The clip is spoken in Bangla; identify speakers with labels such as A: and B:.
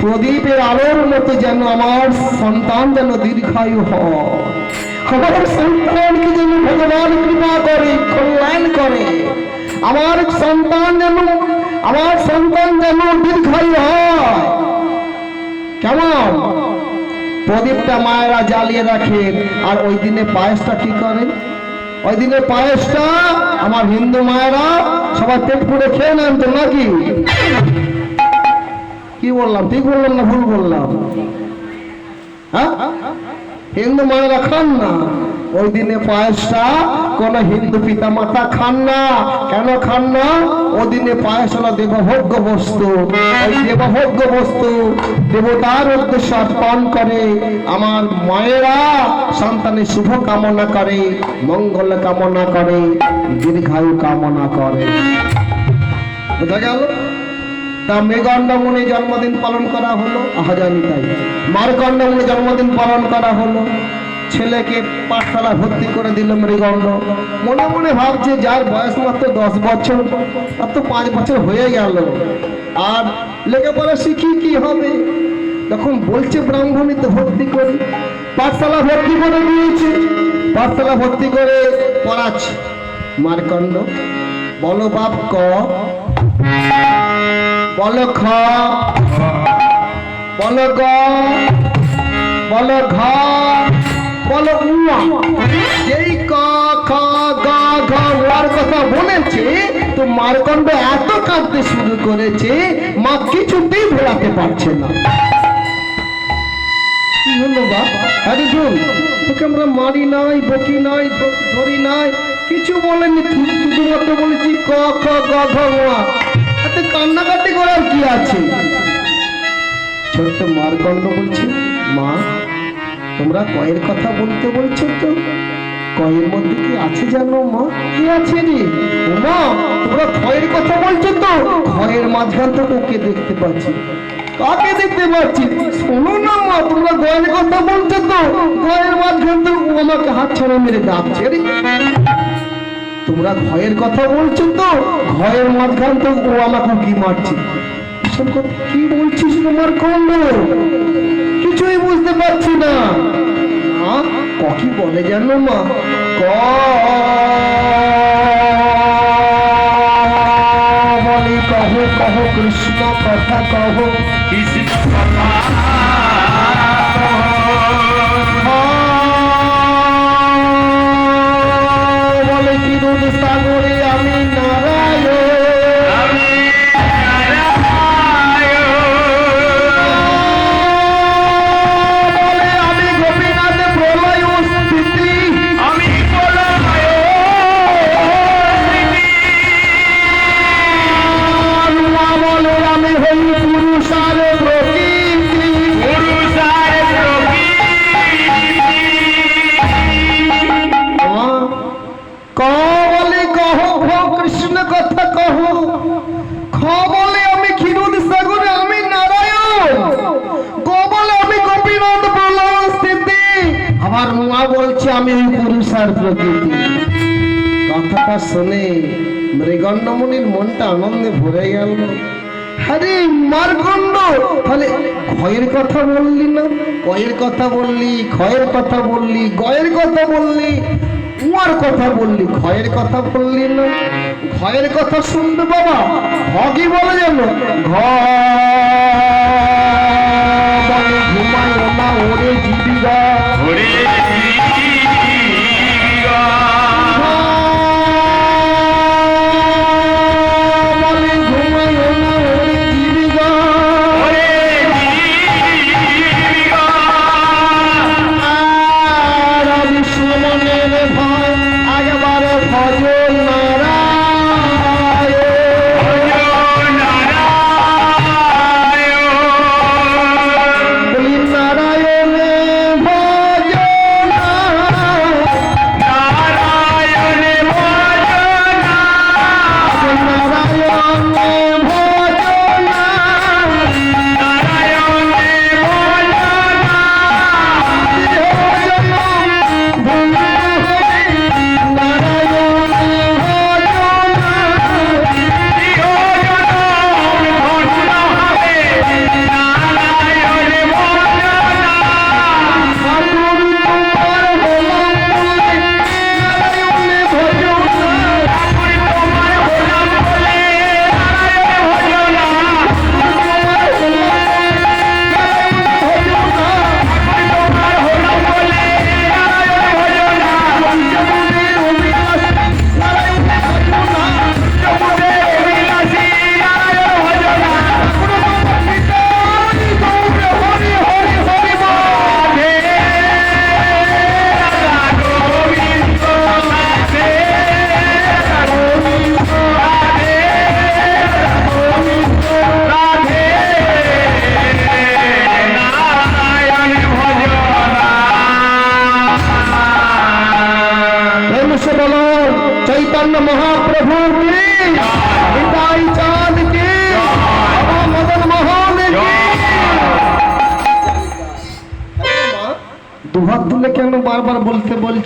A: প্রদীপের আলোর মতো যেন আমার সন্তান যেন দীর্ঘায়ু হয়, আমার সন্তানকে যেন ভগবান কৃপা করে, কল্যাণ করে, আমার সন্তান যেন দীর্ঘায়ু হয়। কেমন প্রদীপটা মায়েরা জ্বালিয়ে রাখে, আর ওই দিনে পায়েসটা কি করে? ওই দিনে পায়েসটা আমার হিন্দু মায়েরা সবাই পেট পুড়ে খেয়ে নেন তো নাকি? কি বললাম, ঠিক বললাম না ভুল বললাম? হ্যাঁ, হিন্দু মায়েরা খান না ওই দিনে পায়েসটা, কোন হিন্দু পিতা মাতা খান না। কেন খান না? ওই দিনে পায়েস হলো দেবভোগ্য বস্তু। ওই দেবভোগ্য বস্তু দেবতার উদ্দেশ্যে অর্পণ করে আমার মায়েরা সন্তানের শুভ কামনা করে, মঙ্গল কামনা করে, দীর্ঘায়ু কামনা করে। বোঝা গেল? তা মেঘণ্ড মুনি জন্মদিন পালন করা হলো, আহাজানি তাই মার্কণ্ড মুনি জন্মদিন পালন করা হলো। ছেলেকে পাঠশালা ভর্তি করে দিল মৃগণ্ড। মনে মনে ভাবছে যার বয়স মাত্র 10 বছর, তার তো 5 বছর হয়ে গেল, আর লেখাপড়া শিখি কি হবে? তখন বলছে ব্রাহ্মণীতে ভর্তি করি। পাঠশালা ভর্তি করে দিয়েছে, পাঠশালা ভর্তি করে পড়াচ্ছে। মার্কণ্ড বলো বাপ ক, বলো খ, বলো গ, বলো ঘ, বলো উয়া। যেই ক খ গ ঘ ওয়ার কথা বলেছে তো মার্কণ্ড এত কাঁদতে শুরু করেছে, মা কিছুতেই ভোলাতে পারছে না। কি হলো বাপ? আরে শুন, তোকে আমরা মারি নাই, বকি নাই, ধরি নাই, কিছু বলেনি, শুধুমাত্র বলেছি ক খ গ ঘ ওয়া। এত কান্নাকাটি করার কি আছে? ছোট্ট মার্কণ্ড বলছে, মা তোমরা কয়ের কথা বলতে বলছো তো, কয়ের মধ্যে কি আছে জানো মা? কি আছে রে? ও মা তোমরা ক্ষয়ের কথা বলছো তো, ক্ষয়ের মাঝখান থেকে ওকে দেখতে পাচ্ছি। কাকে দেখতে পাচ্ছি? শোনো না মা, তোমরা গয়ের কথা বলছো তো, গয়ের মাঝখান থেকে ও আমাকে হাত ছাড়া মেরে ডাকছে। রে তোমরা ভয়ের কথা বলছো তো, ভয়ের মাঝখান থেকে ও আমাকে কি মারছে। কি বলছিস তোমার কন্ড? কিছুই বুঝতে পারছি না। কি বলে জানো মা? ক বলে কহ কহ কৃষ্ণ কথা কহ, কৃষ্ণ কথা বলে কিরুদ সাগরে আমি নারায়ণ, আমি ওই পুরুষার প্রকৃতি। কথাটা শুনে মৃগণ্ড মুনির মনটা আনন্দে ভরে গেল। আরে মার্কণ্ড, তাহলে ক্ষয়ের কথা বললি না, কয়ের কথা বললি, ক্ষয়ের কথা বললি, গয়ের কথা বললি, উয়ার কথা বললি, ক্ষয়ের কথা বললি না। ক্ষয়ের কথা শুনবে বাবা, ঘ কি বলে জানো? ঘ বলে ঘুমায় না ওরে জীবিকা, ওরে দুহাত তুলে কেন বারবার বলতে বলছি?